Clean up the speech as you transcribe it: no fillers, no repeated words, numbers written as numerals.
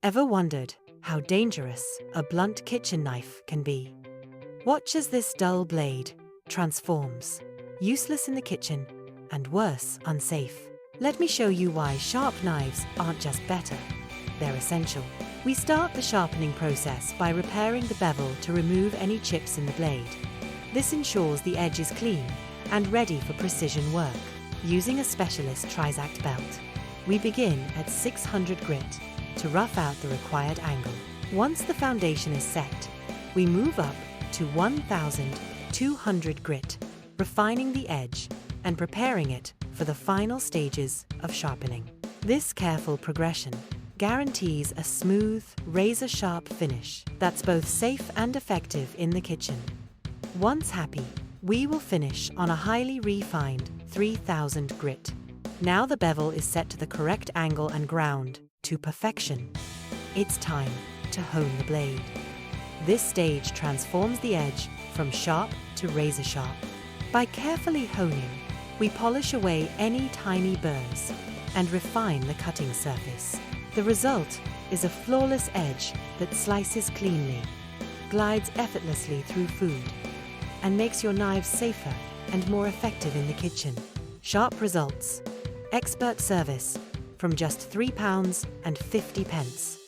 Ever wondered how dangerous a blunt kitchen knife can be? Watch as this dull blade transforms, useless in the kitchen, and worse, unsafe. Let me show you why sharp knives aren't just better, they're essential. We start the sharpening process by repairing the bevel to remove any chips in the blade. This ensures the edge is clean and ready for precision work. Using a specialist Trizact belt, we begin at 600 grit to rough out the required angle. Once the foundation is set, we move up to 1200 grit, refining the edge and preparing it for the final stages of sharpening. This careful progression guarantees a smooth, razor-sharp finish that's both safe and effective in the kitchen. Once happy, we will finish on a highly refined 3000 grit. Now the bevel is set to the correct angle and ground to perfection. It's time to hone the blade. This stage transforms the edge from sharp to razor sharp. By carefully honing, we polish away any tiny burrs and refine the cutting surface. The result is a flawless edge that slices cleanly, glides effortlessly through food, and makes your knives safer and more effective in the kitchen. Sharp results, expert service from just £3.50.